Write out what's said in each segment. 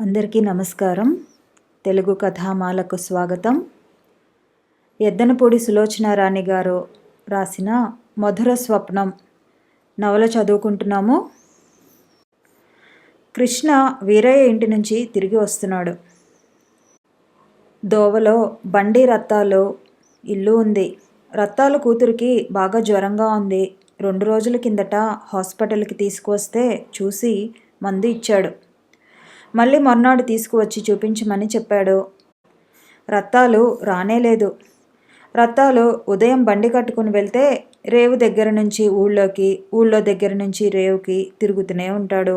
అందరికీ నమస్కారం. తెలుగు కథామాలకు స్వాగతం. ఎద్దనపూడి సులోచనారాణి గారు రాసిన మధుర స్వప్నం నవల చదువుకుంటున్నాము. కృష్ణ వీరయ్య ఇంటి నుంచి తిరిగి వస్తున్నాడు. దోవలో బండి రత్తాలు ఇల్లు ఉంది. రత్తాలు కూతురికి బాగా జ్వరంగా ఉంది. 2 రోజుల కిందట హాస్పిటల్కి తీసుకువస్తే చూసి మందు ఇచ్చాడు. మళ్ళీ మర్నాడు తీసుకువచ్చి చూపించమని చెప్పాడు. రత్తాలు రానేలేదు. రత్తాలు ఉదయం బండి కట్టుకుని వెళ్తే రేవు దగ్గర నుంచి ఊళ్ళోకి, ఊళ్ళో దగ్గర నుంచి రేవుకి తిరుగుతూనే ఉంటాడు.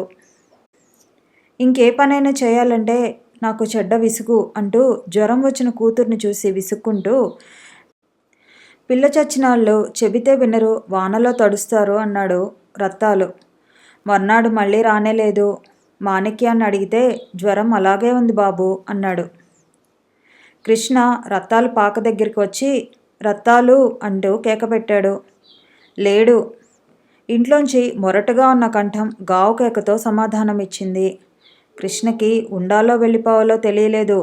ఇంకే పనైనా చేయాలంటే నాకు చెడ్డ విసుగు అంటూ జ్వరం వచ్చిన కూతుర్ని చూసి విసుక్కుంటూ, పిల్ల చచ్చినాళ్ళు చెబితే వినరు, వానలో తడుస్తారు అన్నాడు రత్తాలు. మర్నాడు మళ్ళీ రానేలేదు. మాణిక్యాన్ని అడిగితే జ్వరం అలాగే ఉంది బాబు అన్నాడు. కృష్ణ రత్తాలు పాక దగ్గరికి వచ్చి రత్తాలు అంటూ కేకపెట్టాడు. లేడు. ఇంట్లోంచి మొరటుగా ఉన్న కంఠం గావు కేకతో సమాధానం ఇచ్చింది. కృష్ణకి ఉండాలో వెళ్ళిపోవాలో తెలియలేదు.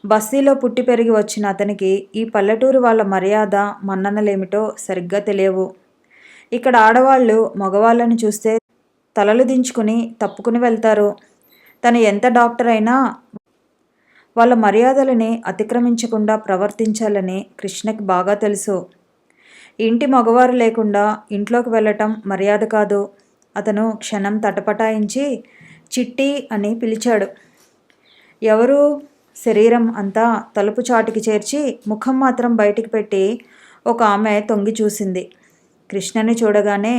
బస్తీలో పుట్టి పెరిగి వచ్చిన అతనికి ఈ పల్లెటూరు వాళ్ళ మర్యాద మన్ననలేమిటో సరిగ్గా తెలియవు. ఇక్కడ ఆడవాళ్ళు మగవాళ్ళని చూస్తే తలలు దించుకుని తప్పుకుని వెళ్తారు. తను ఎంత డాక్టర్ అయినా వాళ్ళ మర్యాదలని అతిక్రమించకుండా ప్రవర్తించాలని కృష్ణకి బాగా తెలుసు. ఇంటి మగవారు లేకుండా ఇంట్లోకి వెళ్ళటం మర్యాద కాదు. అతను క్షణం తటపటాయించి చిట్టి అని పిలిచాడు. ఎవరు? శరీరం అంతా తలుపు చాటుకి చేర్చి ముఖం మాత్రం బయటికి పెట్టి ఒక ఆమె తొంగి చూసింది. కృష్ణని చూడగానే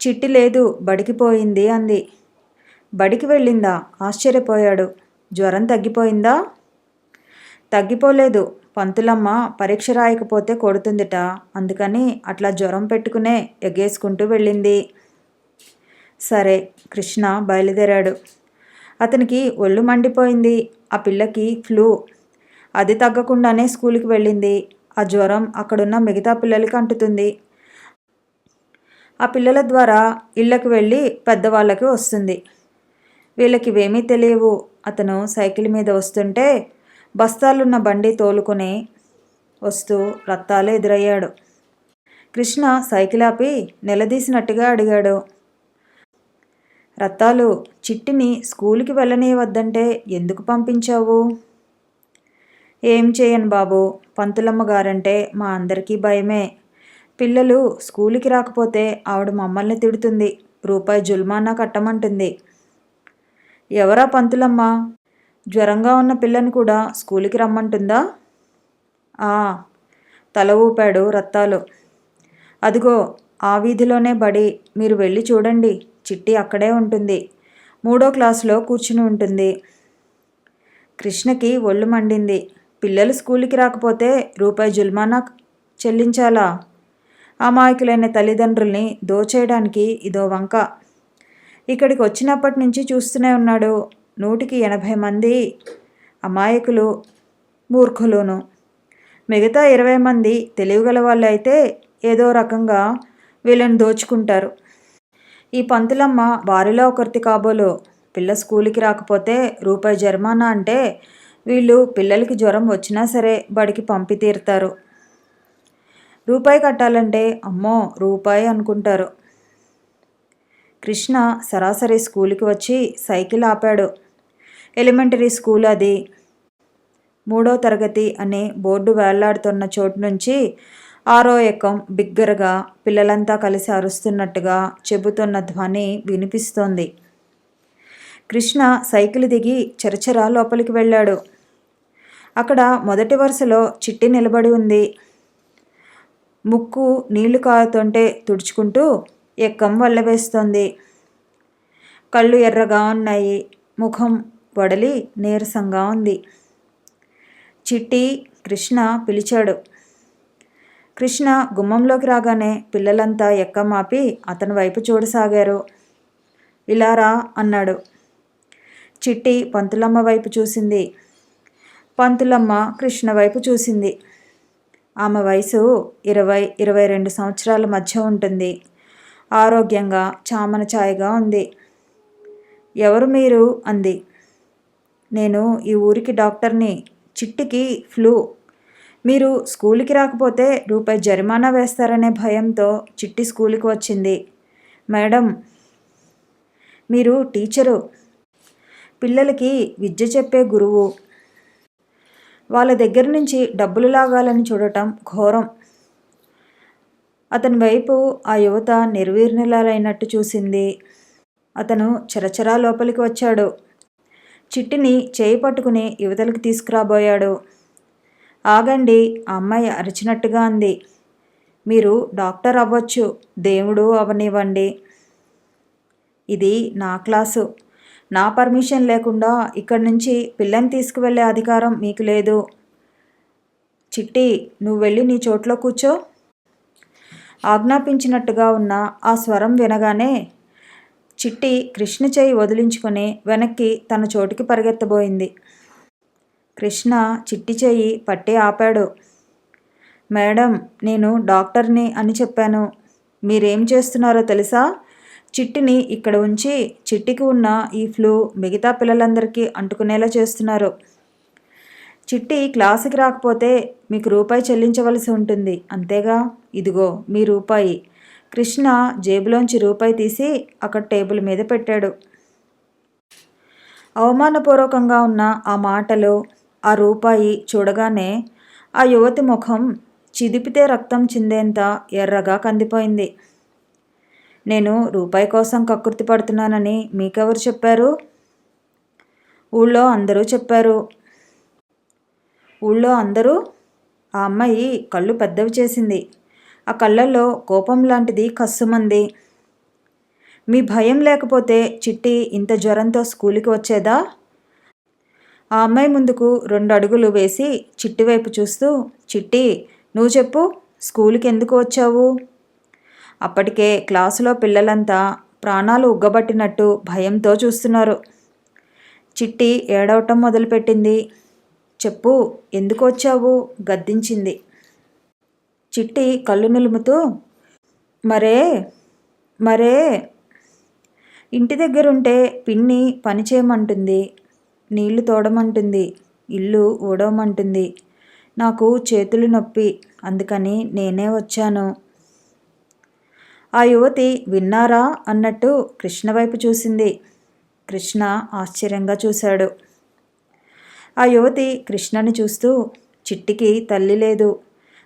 చిట్టి లేదు, బడికి పోయింది అంది. బడికి వెళ్ళిందా? ఆశ్చర్యపోయాడు. జ్వరం తగ్గిపోయిందా? తగ్గిపోలేదు. పంతులమ్మ పరీక్ష రాయకపోతే కొడుతుందిట, అందుకని అట్లా జ్వరం పెట్టుకునే ఎగేసుకుంటూ వెళ్ళింది. సరే, కృష్ణ బయలుదేరాడు. అతనికి ఒళ్ళు మండిపోయింది. ఆ పిల్లకి ఫ్లూ. అది తగ్గకుండానే స్కూల్కి వెళ్ళింది. ఆ జ్వరం అక్కడున్న మిగతా పిల్లలకి అంటుతుంది. ఆ పిల్లల ద్వారా ఇళ్ళకి వెళ్ళి పెద్దవాళ్ళకి వస్తుంది. వీళ్ళకి ఇవేమీ తెలియవు. అతను సైకిల్ మీద వస్తుంటే బస్తాలున్న బండి తోలుకొని వస్తూ రత్తాలు ఎదురయ్యాడు. కృష్ణ సైకిల్ ఆపి నిలదీసినట్టుగా అడిగాడు. రత్తాలు, చిట్టిని స్కూల్కి వెళ్ళనీయవద్దంటే ఎందుకు పంపించావు? ఏం చేయను బాబు, పంతులమ్మ గారంటే మా అందరికీ భయమే. పిల్లలు స్కూల్కి రాకపోతే ఆవిడ మమ్మల్ని తిడుతుంది, రూపాయి జుల్మానా కట్టమంటుంది. ఎవరా పంతులమ్మ? జ్వరంగా ఉన్న పిల్లని కూడా స్కూల్కి రమ్మంటుందా? తల ఊపాడు రత్తాలు. అదిగో ఆ వీధిలోనే బడి, మీరు వెళ్ళి చూడండి. చిట్టి అక్కడే ఉంటుంది. 3వ క్లాసులో కూర్చుని ఉంటుంది. కృష్ణకి ఒళ్ళు మండింది. పిల్లలు స్కూల్కి రాకపోతే రూపాయి జుల్మానా చెల్లించాలా? అమాయకులైన తల్లిదండ్రుల్ని దోచేయడానికి ఇదో వంక. ఇక్కడికి వచ్చినప్పటి నుంచి చూస్తూనే ఉన్నాడు. 100కి 80 మంది అమాయకులు, మూర్ఖులును. మిగతా 20 మంది తెలివిగల వాళ్ళు అయితే ఏదో రకంగా వీళ్ళని దోచుకుంటారు. ఈ పంతులమ్మ వారిలో ఒకరిది కాబోలు. పిల్ల స్కూల్కి రాకపోతే రూపాయి జర్మానా అంటే వీళ్ళు పిల్లలకి జ్వరం వచ్చినా సరే బడికి పంపి తీరుతారు. రూపాయి కట్టాలంటే అమ్మో రూపాయి అనుకుంటారు. కృష్ణ సరాసరి స్కూల్కి వచ్చి సైకిల్ ఆపాడు. ఎలిమెంటరీ స్కూల్ అది. 3వ తరగతి అని బోర్డు వేళ్లాడుతున్న చోటు నుంచి 6వ ఎక్కం బిగ్గరగా పిల్లలంతా కలిసి అరుస్తున్నట్టుగా చెబుతున్న ధ్వని వినిపిస్తోంది. కృష్ణ సైకిల్ దిగి చరచరా లోపలికి వెళ్ళాడు. అక్కడ మొదటి వరుసలో చిట్టి నిలబడి ఉంది. ముక్కు నీళ్లు కారుతుంటే తుడుచుకుంటూ ఎక్కం వల్లవేస్తోంది. కళ్ళు ఎర్రగా ఉన్నాయి. ముఖం వడలి నీరసంగా ఉంది. చిట్టి, కృష్ణ పిలిచాడు. కృష్ణ గుమ్మంలోకి రాగానే పిల్లలంతా ఎక్కం ఆపి అతని వైపు చూడసాగారు. ఇలా రా అన్నాడు. చిట్టి పంతులమ్మ వైపు చూసింది. పంతులమ్మ కృష్ణ వైపు చూసింది. ఆమె వయసు 20-22 సంవత్సరాల మధ్య ఉంటుంది. ఆరోగ్యంగా చామన ఛాయగా ఉంది. ఎవరు మీరు అంది. నేను ఈ ఊరికి డాక్టర్ని. చిట్టికి ఫ్లూ. మీరు స్కూలుకి రాకపోతే రూపాయి జరిమానా వేస్తారనే భయంతో చిట్టి స్కూలుకి వచ్చింది. మేడం, మీరు టీచరు, పిల్లలకి విద్య చెప్పే గురువు. వాళ్ళ దగ్గర నుంచి డబ్బులు లాగాలని చూడటం ఘోరం. అతని వైపు ఆ యువత నిర్వీర్ణురాలైనట్టు చూసింది. అతను చరచరా లోపలికి వచ్చాడు. చిట్టిని చేయి పట్టుకుని యువతలకు తీసుకురాబోయాడు. ఆగండి, ఆ అమ్మాయి అరిచినట్టుగా అంది. మీరు డాక్టర్ అవ్వచ్చు, దేవుడు అవనివ్వండి. ఇది నా క్లాసు. నా పర్మిషన్ లేకుండా ఇక్కడి నుంచి పిల్లని తీసుకువెళ్ళే అధికారం మీకు లేదు. చిట్టి, నువ్వు వెళ్ళి నీ చోట్లో కూర్చో. ఆజ్ఞాపించినట్టుగా ఉన్న ఆ స్వరం వినగానే చిట్టి కృష్ణ చేయి వదిలించుకొని వెనక్కి తన చోటుకి పరిగెత్తబోయింది. కృష్ణ చిట్టి చేయి పట్టి ఆపాడు. మేడం, నేను డాక్టర్ని అని చెప్పాను. మీరేం చేస్తున్నారో తెలుసా? చిట్టిని ఇక్కడ ఉంచి చిట్టికి ఉన్న ఈ ఫ్లూ మిగతా పిల్లలందరికీ అంటుకునేలా చేస్తున్నారు. చిట్టి క్లాసుకి రాకపోతే మీకు రూపాయి చెల్లించవలసి ఉంటుంది, అంతేగా? ఇదిగో మీ రూపాయి. కృష్ణ జేబులోంచి రూపాయి తీసి అక్కడ టేబుల్ మీద పెట్టాడు. అవమానపూర్వకంగా ఉన్న ఆ మాటలు, ఆ రూపాయి చూడగానే ఆ యువతి ముఖం చిదిపితే రక్తం చిందేంత ఎర్రగా కందిపోయింది. నేను రూపాయి కోసం కక్కుర్తి పడుతున్నానని మీకెవరు చెప్పారు? ఊళ్ళో అందరూ చెప్పారు. ఊళ్ళో అందరూ? ఆ అమ్మాయి కళ్ళు పెద్దవి చేసింది. ఆ కళ్ళల్లో కోపం లాంటిది కస్సుమంది. మీ భయం లేకపోతే చిట్టి ఇంత జ్వరంతో స్కూలుకి వచ్చేదా? ఆ అమ్మాయి ముందుకు 2 అడుగులు వేసి చిట్టి వైపు చూస్తూ, చిట్టి, నువ్వు చెప్పు, స్కూలుకి ఎందుకు వచ్చావు? అప్పటికే క్లాసులో పిల్లలంతా ప్రాణాలు ఉగ్గబట్టినట్టు భయంతో చూస్తున్నారు. చిట్టి ఏడవటం మొదలుపెట్టింది. చెప్పు, ఎందుకు వచ్చావు? గద్దించింది. చిట్టి కళ్ళు నులుముతూ, మరే మరే ఇంటి దగ్గరుంటే పిన్ని పని చేయమంటుంది, నీళ్లు తోడమంటుంది, ఇల్లు ఊడవమంటుంది. నాకు చేతులు నొప్పి, అందుకని నేనే వచ్చాను. ఆ యువతి విన్నారా అన్నట్టు కృష్ణ వైపు చూసింది. కృష్ణ ఆశ్చర్యంగా చూశాడు. ఆ యువతి కృష్ణని చూస్తూ, చిట్టికి తల్లి లేదు.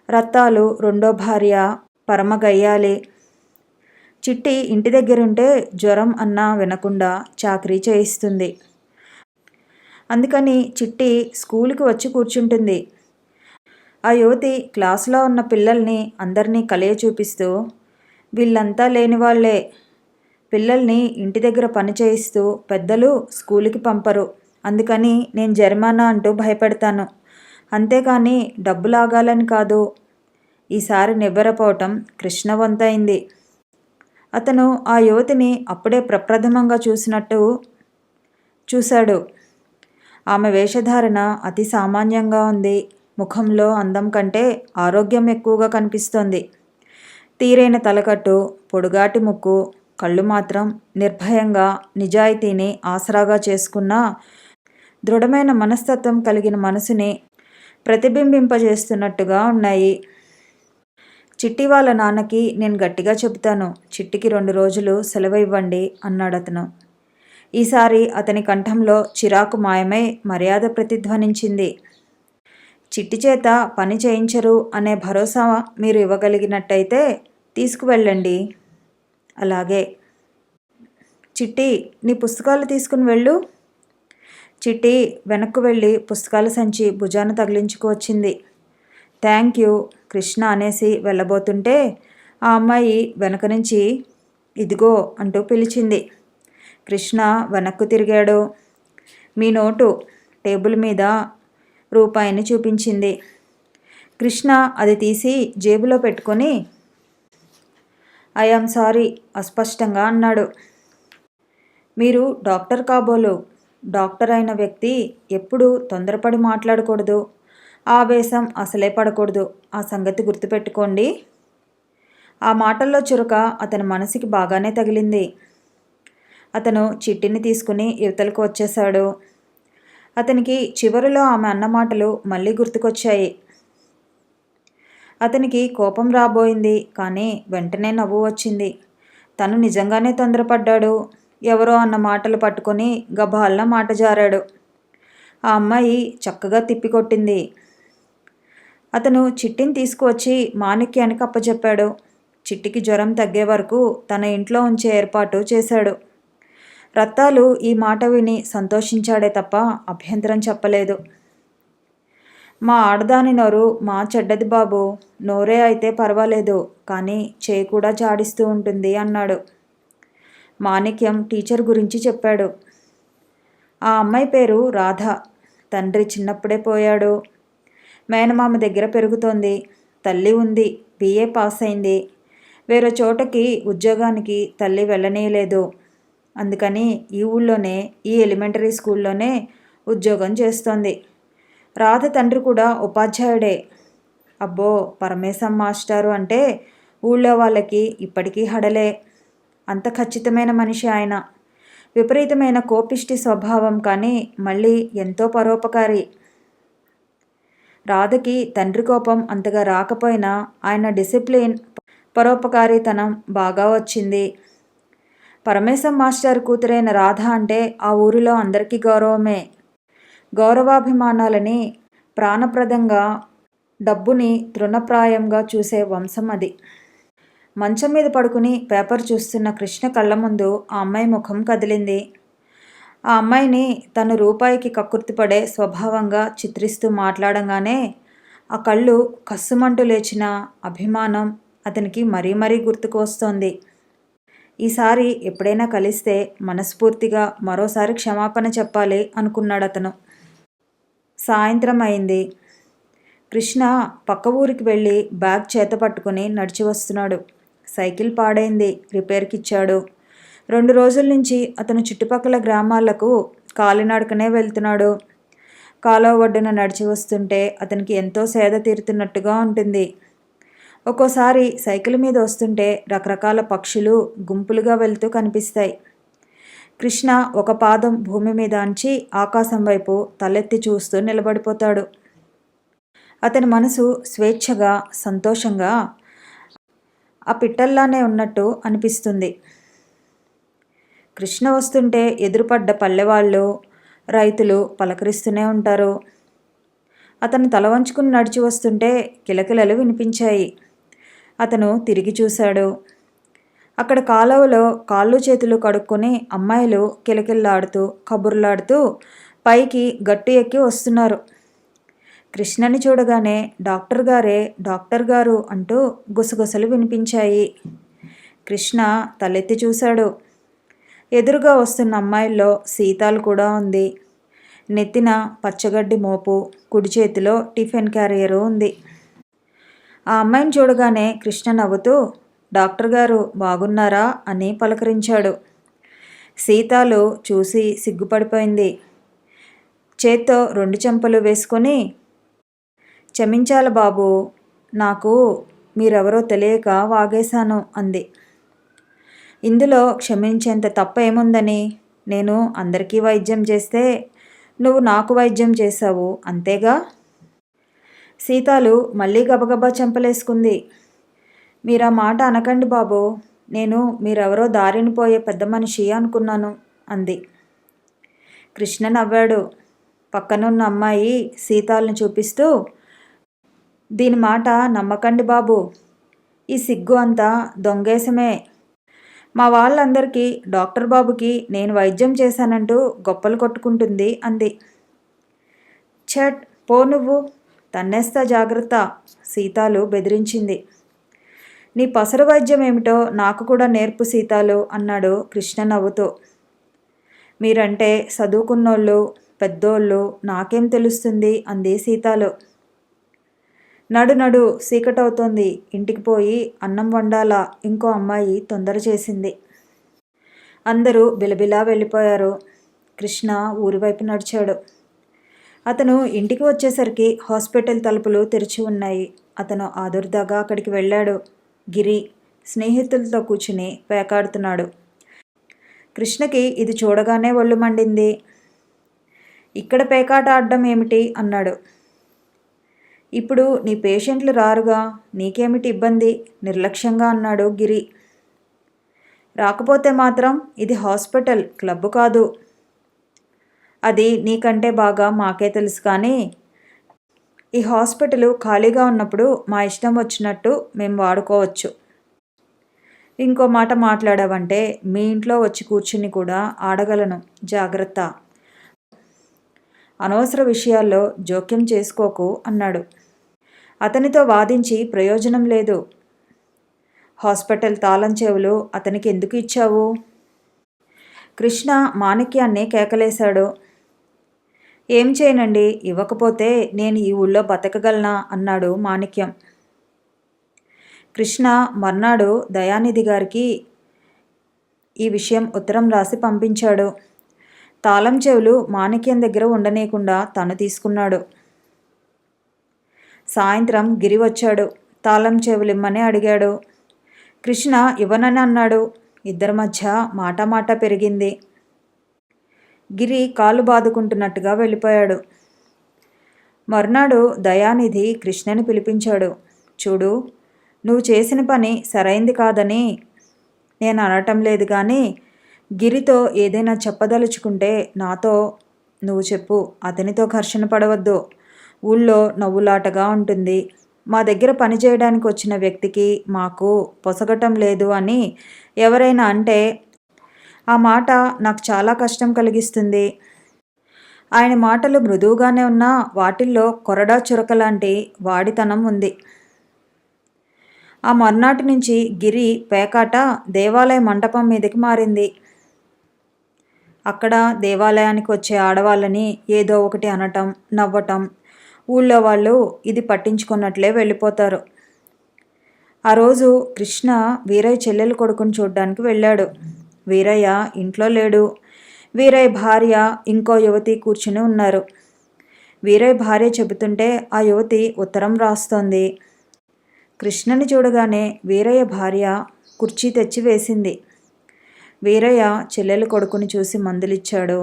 రత్తాలు రెండో భార్య పరమగయ్యాలి. చిట్టి ఇంటి దగ్గరుంటే జ్వరం అన్నా వినకుండా చాకరీ చేయిస్తుంది. అందుకని చిట్టి స్కూలుకి వచ్చి కూర్చుంటుంది. ఆ యువతి క్లాసులో ఉన్న పిల్లల్ని అందరినీ కలయ చూపిస్తూ, వీళ్ళంతా లేనివాళ్లే. పిల్లల్ని ఇంటి దగ్గర పని చేయిస్తూ పెద్దలు స్కూలుకి పంపరు. అందుకని నేను జరిమానా అంటూ భయపెడతాను. అంతేకాని డబ్బు లాగాలని కాదు. ఈసారి నివ్వెరపోవటం కృష్ణ వంతైంది. అతను ఆ యువతిని అప్పుడే ప్రప్రథమంగా చూసినట్టు చూశాడు. ఆమె వేషధారణ అతి సామాన్యంగా ఉంది. ముఖంలో అందం కంటే ఆరోగ్యం ఎక్కువగా కనిపిస్తోంది. తీరైన తలకట్టు, పొడుగాటి ముక్కు, కళ్ళు మాత్రం నిర్భయంగా నిజాయితీని ఆసరాగా చేసుకున్న దృఢమైన మనస్తత్వం కలిగిన మనసుని ప్రతిబింబింపజేస్తున్నట్టుగా ఉన్నాయి. చిట్టి వాళ్ళ నాన్నకి నేను గట్టిగా చెబుతాను, చిట్టికి 2 రోజులు సెలవు ఇవ్వండి అన్నాడతను. ఈసారి అతని కంఠంలో చిరాకు మాయమై మర్యాద ప్రతిధ్వనించింది. చిట్టి చేత పని చేయించరు అనే భరోసా మీరు ఇవ్వగలిగినట్టయితే తీసుకువెళ్ళండి. అలాగే. చిట్టి, నీ పుస్తకాలు తీసుకుని వెళ్ళు. చిట్టి వెనక్కు వెళ్ళి పుస్తకాల సంచి భుజాన తగిలించుకు వచ్చింది. థ్యాంక్ యూ కృష్ణ అనేసి వెళ్ళబోతుంటే ఆ అమ్మాయి వెనక నుంచి ఇదిగో అంటూ పిలిచింది. కృష్ణ వెనక్కు తిరిగాడు. మీ నోటు టేబుల్ మీద రూపాయిని చూపించింది. కృష్ణ అది తీసి జేబులో పెట్టుకొని ఐఆమ్ సారీ అస్పష్టంగా అన్నాడు. మీరు డాక్టర్ కాబోలు. డాక్టర్ అయిన వ్యక్తి ఎప్పుడూ తొందరపడి మాట్లాడకూడదు. ఆవేశం అసలే పడకూడదు. ఆ సంగతి గుర్తుపెట్టుకోండి. ఆ మాటల్లో చురక అతని మనసుకి బాగానే తగిలింది. అతను చిట్టిని తీసుకుని యువతలకు వచ్చేశాడు. అతనికి చివరిలో ఆమె అన్న మాటలు మళ్ళీ గుర్తుకొచ్చాయి. అతనికి కోపం రాబోయింది, కానీ వెంటనే నవ్వు వచ్చింది. తను నిజంగానే తొందరపడ్డాడు. ఎవరో అన్న మాటలు పట్టుకొని గబాల్న మాట జారాడు. ఆ అమ్మాయి చక్కగా తిప్పికొట్టింది. అతను చిట్టిని తీసుకువచ్చి మాణిక్యానికి అప్పచెప్పాడు. చిట్టికి జ్వరం తగ్గే వరకు తన ఇంట్లో ఉంచే ఏర్పాటు చేశాడు. రత్తాలు ఈ మాట విని సంతోషించాడే తప్ప అభ్యంతరం చెప్పలేదు. మా ఆడదాని నోరు మా చెడ్డది బాబు, నోరే అయితే పర్వాలేదు, కానీ చేయి కూడా జాడిస్తూ ఉంటుంది అన్నాడు. మాణిక్యం టీచర్ గురించి చెప్పాడు. ఆ అమ్మాయి పేరు రాధ. తండ్రి చిన్నప్పుడే పోయాడు. మేనమామ దగ్గర పెరుగుతోంది. తల్లి ఉంది, బిఏ పాస్ అయింది. వేరే చోటకి ఉద్యోగానికి తల్లి వెళ్ళనీయలేదు. అందుకని ఈ ఊళ్ళోనే, ఈ ఎలిమెంటరీ స్కూల్లోనే ఉద్యోగం చేస్తోంది. రాధ తండ్రి కూడా ఉపాధ్యాయుడే. అబ్బో, పరమేశం మాస్టారు అంటే ఊళ్ళో వాళ్ళకి ఇప్పటికీ హడలే. అంత ఖచ్చితమైన మనిషి ఆయన. విపరీతమైన కోపిష్టి స్వభావం, కానీ మళ్ళీ ఎంతో పరోపకారి. రాధకి తండ్రి కోపం అంతగా రాకపోయినా ఆయన డిసిప్లిన్, పరోపకారితనం బాగా వచ్చింది. పరమేశం మాస్టర్ కూతురైన రాధ అంటే ఆ ఊరిలో అందరికీ గౌరవమే. గౌరవాభిమానాలని ప్రాణప్రదంగా, డబ్బుని తృణప్రాయంగా చూసే వంశం అది. మంచం మీద పడుకుని పేపర్ చూస్తున్న కృష్ణ కళ్ళ ముందు ఆ అమ్మాయి ముఖం కదిలింది. ఆ అమ్మాయిని తను రూపాయికి కక్కుర్తిపడే స్వభావంగా చిత్రిస్తూ మాట్లాడంగానే ఆ కళ్ళు కస్సుమంటూ లేచిన అభిమానం అతనికి మరీ మరీ గుర్తుకు వస్తోంది. ఈసారి ఎప్పుడైనా కలిస్తే మనస్ఫూర్తిగా మరోసారి క్షమాపణ చెప్పాలి అనుకున్నాడు అతను. సాయంత్రం అయింది. కృష్ణ పక్క ఊరికి వెళ్ళి బ్యాగ్ చేత పట్టుకుని నడిచి వస్తున్నాడు. సైకిల్ పాడైంది, రిపేర్కి ఇచ్చాడు. 2 రోజుల నుంచి అతను చుట్టుపక్కల గ్రామాలకు కాలినడకనే వెళ్తున్నాడు. కాలువ ఒడ్డున నడిచి వస్తుంటే అతనికి ఎంతో సేద తీరుతున్నట్టుగా ఉంటుంది. ఒక్కోసారి సైకిల్ మీద వస్తుంటే రకరకాల పక్షులు గుంపులుగా వెళ్తూ కనిపిస్తాయి. కృష్ణ ఒక పాదం భూమి మీద అంచి ఆకాశం వైపు తలెత్తి చూస్తూ నిలబడిపోతాడు. అతని మనసు స్వేచ్ఛగా, సంతోషంగా ఆ పిట్టల్లానే ఉన్నట్టు అనిపిస్తుంది. కృష్ణ వస్తుంటే ఎదురుపడ్డ పల్లెవాళ్ళు, రైతులు పలకరిస్తూనే ఉంటారు. అతను తల వంచుకుని నడిచి వస్తుంటే కిలకిలలు వినిపించాయి. అతను తిరిగి చూశాడు. అక్కడ కాలువలో కాళ్ళు చేతులు కడుక్కొని అమ్మాయిలు కిలకిల్లాడుతూ, కబుర్లాడుతూ పైకి గట్టు ఎక్కి వస్తున్నారు. కృష్ణని చూడగానే డాక్టర్ గారే, డాక్టర్ గారు అంటూ గుసగుసలు వినిపించాయి. కృష్ణ తలెత్తి చూశాడు. ఎదురుగా వస్తున్న అమ్మాయిల్లో సీతాలు కూడా ఉంది. నెత్తిన పచ్చగడ్డి మోపు, కుడి చేతిలో టిఫిన్ క్యారియరు ఉంది. ఆ అమ్మాయిని చూడగానే కృష్ణ నవ్వుతూ, డాక్టర్ గారు బాగున్నారా అని పలకరించాడు. సీతాలు చూసి సిగ్గుపడిపోయింది. చేత్తో 2 చెంపలు వేసుకొని, క్షమించాలి బాబు, నాకు మీరెవరో తెలియక వాగేశాను అంది. ఇందులో క్షమించేంత తప్ప ఏముందని? నేను అందరికీ వైద్యం చేస్తే నువ్వు నాకు వైద్యం చేశావు, అంతేగా? సీతాలు మళ్ళీ గబగబా చెంపలేసుకుంది. మీరా మాట అనకండి బాబు, నేను మీరెవరో దారిని పోయే పెద్ద మనిషి అనుకున్నాను అంది. కృష్ణ నవ్వాడు. పక్కనున్న అమ్మాయి సీతాలను చూపిస్తూ, దీని మాట నమ్మకండి బాబు, ఈ సిగ్గు అంతా దొంగేశమే. మా వాళ్ళందరికీ డాక్టర్ బాబుకి నేను వైద్యం చేశానంటూ గొప్పలు కొట్టుకుంటుంది అంది. ఛట్, పో నువ్వు, తన్నేస్తా జాగ్రత్త, సీతాలు బెదిరించింది. నీ పసరు వైద్యం ఏమిటో నాకు కూడా నేర్పు సీతాలు అన్నాడు కృష్ణ నవ్వుతూ. మీరంటే చదువుకున్నోళ్ళు, పెద్దోళ్ళు, నాకేం తెలుస్తుంది అంది సీతాలు. నడు నడు, చీకటవుతోంది, ఇంటికి పోయి అన్నం వండాలా, ఇంకో అమ్మాయి తొందర చేసింది. అందరూ బిలబిలా వెళ్ళిపోయారు. కృష్ణ ఊరివైపు నడిచాడు. అతను ఇంటికి వచ్చేసరికి హాస్పిటల్ తలుపులు తెరిచి ఉన్నాయి. అతను ఆదుర్దాగా అక్కడికి వెళ్ళాడు. గిరి స్నేహితులతో కూర్చుని పేకాడుతున్నాడు. కృష్ణకి ఇది చూడగానే ఒళ్ళు మండింది. ఇక్కడ పేకాట ఆడడం ఏమిటి అన్నాడు. ఇప్పుడు నీ పేషెంట్లు రారుగా, నీకేమిటి ఇబ్బంది నిర్లక్ష్యంగా అన్నాడు గిరి. రాకపోతే మాత్రం ఇది హాస్పిటల్, క్లబ్ కాదు. అది నీకంటే బాగా మాకే తెలుసు. కానీ ఈ హాస్పిటల్ ఖాళీగా ఉన్నప్పుడు మా ఇష్టం వచ్చినట్టు మేము వాడుకోవచ్చు. ఇంకో మాట మాట్లాడావంటే మీ ఇంట్లో వచ్చి కూర్చుని కూడా ఆడగలను, జాగ్రత్త. అనవసర విషయాల్లో జోక్యం చేసుకోకు అన్నాడు. అతనితో వాదించి ప్రయోజనం లేదు. హాస్పిటల్ తాళం చెవులు అతనికి ఎందుకు ఇచ్చావు? కృష్ణ మాణిక్యాన్ని కేకలేశాడు. ఏం చేయనండి, ఇవ్వకపోతే నేను ఈ ఊళ్ళో బతకగలనా అన్నాడు మాణిక్యం. కృష్ణ మర్నాడు దయానిధి గారికి ఈ విషయం ఉత్తరం రాసి పంపించాడు. తాళం చెవులు మాణిక్యం దగ్గర ఉండనీయకుండా తను తీసుకున్నాడు. సాయంత్రం గిరి వచ్చాడు. తాళం చెవులిమ్మని అడిగాడు. కృష్ణ ఇవ్వనని అన్నాడు. ఇద్దరి మధ్య మాట పెరిగింది. గిరి కాలు బాదుకుంటున్నట్టుగా వెళ్ళిపోయాడు. మర్నాడు దయానిధి కృష్ణని పిలిపించాడు. చూడు, నువ్వు చేసిన పని సరైంది కాదని నేను అనటం లేదు, కానీ గిరితో ఏదైనా చెప్పదలుచుకుంటే నాతో నువ్వు చెప్పు. అతనితో ఘర్షణ పడవద్దు. ఊళ్ళో నవ్వులాటగా ఉంటుంది. మా దగ్గర పని చేయడానికి వచ్చిన వ్యక్తికి మాకు పొసగటం లేదు అని ఎవరైనా అంటే ఆ మాట నాకు చాలా కష్టం కలిగిస్తుంది. ఆయన మాటలు మృదువుగానే ఉన్నా వాటిల్లో కొరడా చురక లాంటి వాడితనం ఉంది. ఆ మర్నాటి నుంచి గిరి పేకాట దేవాలయ మంటపం మీదకి మారింది. అక్కడ దేవాలయానికి వచ్చే ఆడవాళ్ళని ఏదో ఒకటి అనటం, నవ్వటం. ఊళ్ళో వాళ్ళు ఇది పట్టించుకున్నట్లే వెళ్ళిపోతారు. ఆ రోజు కృష్ణ వీరయ్య చెల్లెలు కొడుకుని చూడ్డానికి వెళ్ళాడు. వీరయ్య ఇంట్లో లేడు. వీరయ్య భార్య ఇంకో యువతి కూర్చుని ఉన్నారు. వీరయ్య భార్య చెబుతుంటే ఆ యువతి ఉత్తరం రాస్తోంది. కృష్ణని చూడగానే వీరయ్య భార్య కుర్చీ తెచ్చి వేసింది. వీరయ్య చెల్లెలు కొడుకుని చూసి మందులిచ్చాడు.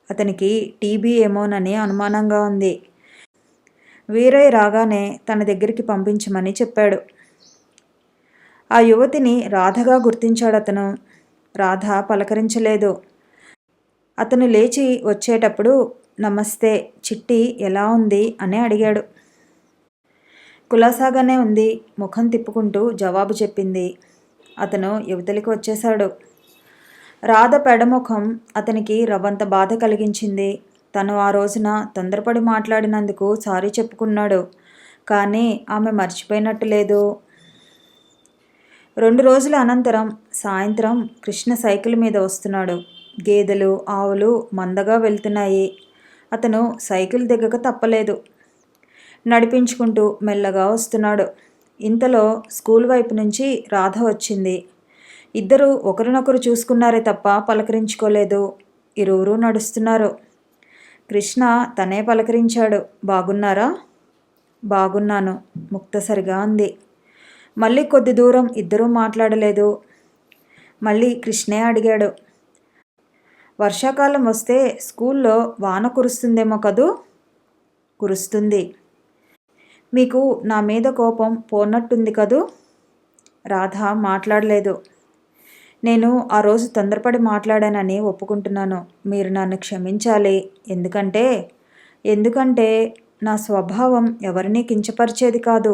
అతనికి టీబీ ఏమోనని అనుమానంగా ఉంది. వీరయ్య రాగానే తన దగ్గరికి పంపించమని చెప్పాడు. ఆ యువతిని రాధగా గుర్తించాడు అతను. రాధ పలకరించలేదు. అతను లేచి వచ్చేటప్పుడు నమస్తే చిట్టి, ఎలా ఉంది అని అడిగాడు. కులాసాగానే ఉంది, ముఖం తిప్పుకుంటూ జవాబు చెప్పింది. అతను యువతలికి వచ్చేశాడు. రాధ పెడముఖం అతనికి రవ్వంత బాధ కలిగించింది. తను ఆ రోజున తొందరపడి మాట్లాడినందుకు సారీ చెప్పుకున్నాడు. కానీ ఆమె మర్చిపోయినట్టు లేదు. 2 రోజుల అనంతరం సాయంత్రం కృష్ణ సైకిల్ మీద వస్తున్నాడు. గేదెలు, ఆవులు మందగా వెళ్తున్నాయి. అతను సైకిల్ దిగక తప్పలేదు. నడిపించుకుంటూ మెల్లగా వస్తున్నాడు. ఇంతలో స్కూల్ వైపు నుంచి రాధ వచ్చింది. ఇద్దరు ఒకరినొకరు చూసుకున్నారే తప్ప పలకరించుకోలేదు. ఇరువురు నడుస్తున్నారు. కృష్ణ తనే పలకరించాడు. బాగున్నారా? బాగున్నాను, ముక్తసరిగా అంది. మళ్ళీ కొద్ది దూరం ఇద్దరూ మాట్లాడలేదు. మళ్ళీ కృష్ణే అడిగాడు. వర్షాకాలం వస్తే స్కూల్లో వాన కురుస్తుందేమో కదూ? కురుస్తుంది. మీకు నా మీద కోపం పోనట్టుంది కదూ? రాధ మాట్లాడలేదు. నేను ఆ రోజు తొందరపడి మాట్లాడానని ఒప్పుకుంటున్నాను. మీరు నన్ను క్షమించాలి. ఎందుకంటే నా స్వభావం ఎవరినీ కించపరిచేది కాదు.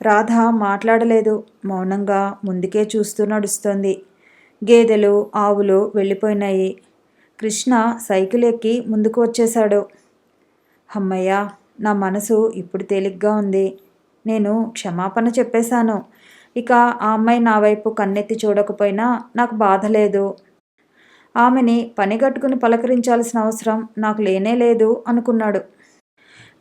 రాధ మాట్లాడలేదు. మౌనంగా ముందుకే చూస్తూ నడుస్తోంది. గేదెలు, ఆవులు వెళ్ళిపోయినాయి. కృష్ణ సైకిల్ ఎక్కి ముందుకు వచ్చేశాడు. అమ్మయ్య, నా మనసు ఇప్పుడు తేలిగ్గా ఉంది. నేను క్షమాపణ చెప్పేశాను. ఇక ఆ అమ్మాయి నా వైపు కన్నెత్తి చూడకపోయినా నాకు బాధ లేదు. ఆమెని పనిగట్టుకుని పలకరించాల్సిన అవసరం నాకు లేనే లేదు అనుకున్నాడు.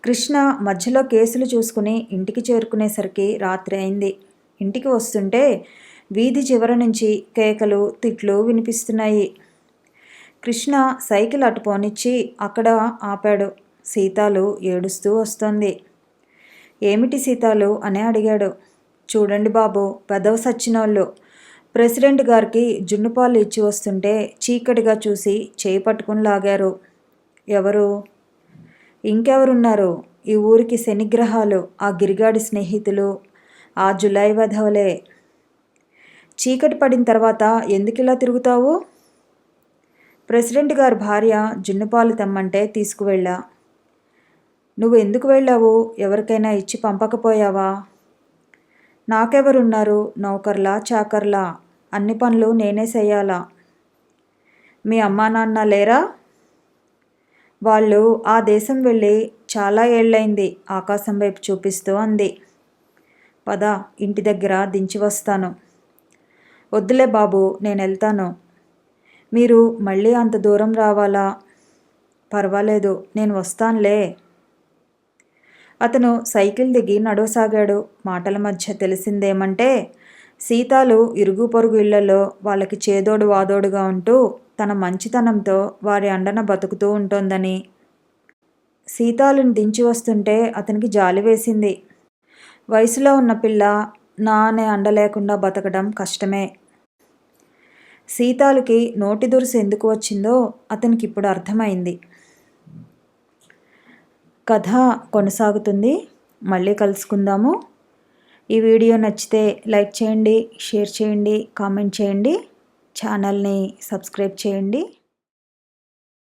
కృష్ణ మధ్యలో కేసులు చూసుకుని ఇంటికి చేరుకునేసరికి రాత్రి అయింది. ఇంటికి వస్తుంటే వీధి చివర నుంచి కేకలు, తిట్లు వినిపిస్తున్నాయి. కృష్ణ సైకిల్ అటు పోనిచ్చి అక్కడ ఆపాడు. సీతాలు ఏడుస్తూ వస్తోంది. ఏమిటి సీతాలు అని అడిగాడు. చూడండి బాబు, పెదవ సచ్చినోళ్ళు ప్రెసిడెంట్ గారికి జున్నుపాలు ఇచ్చి వస్తుంటే చీకటిగా చూసి చేయి పట్టుకుని లాగారు. ఎవరు? ఇంకెవరున్నారు? ఈ ఊరికి శనిగ్రహాలు, ఆ గిరిగాడి స్నేహితులు, ఆ జులై వెధవలే. చీకటి పడిన తర్వాత ఎందుకిలా తిరుగుతావు? ప్రెసిడెంట్ గారి భార్య జున్నుపాలు తెమ్మంటే తీసుకువెళ్ళా. నువ్వు ఎందుకు వెళ్ళావు? ఎవరికైనా ఇచ్చి పంపకపోయావా? నాకెవరున్నారు? నౌకర్లా చాకర్లా? అన్ని పనులు నేనే చెయ్యాలా? మీ అమ్మా నాన్న లేరా? వాళ్ళు ఆ దేశం వెళ్ళి చాలా ఏళ్ళైంది ఆకాశం వైపు చూపిస్తూ అంది. పద, ఇంటి దగ్గర దించి వస్తాను. వద్దులే బాబు, నేను వెళ్తాను. మీరు మళ్ళీ అంత దూరం రావాలా? పర్వాలేదు, నేను వస్తానులే. అతను సైకిల్ దిగి నడవసాగాడు. మాటల మధ్య తెలిసిందేమంటే సీతాలు ఇరుగు పొరుగు ఇళ్లలో వాళ్ళకి చేదోడు వాదోడుగా ఉంటూ తన మంచితనంతో వారి అండన బతుకుతూ ఉంటోందని. సీతాలను దించి వస్తుంటే అతనికి జాలి వేసింది. వయసులో ఉన్న పిల్ల నా అనే అండ లేకుండా బతకడం కష్టమే. సీతాలకి నోటి దురుసు ఎందుకు వచ్చిందో అతనికి ఇప్పుడు అర్థమైంది. కథ కొనసాగుతుంది. మళ్ళీ కలుసుకుందాము. ఈ వీడియో నచ్చితే లైక్ చేయండి, షేర్ చేయండి, కామెంట్ చేయండి, ఛానల్ని సబ్స్క్రైబ్ చేయండి.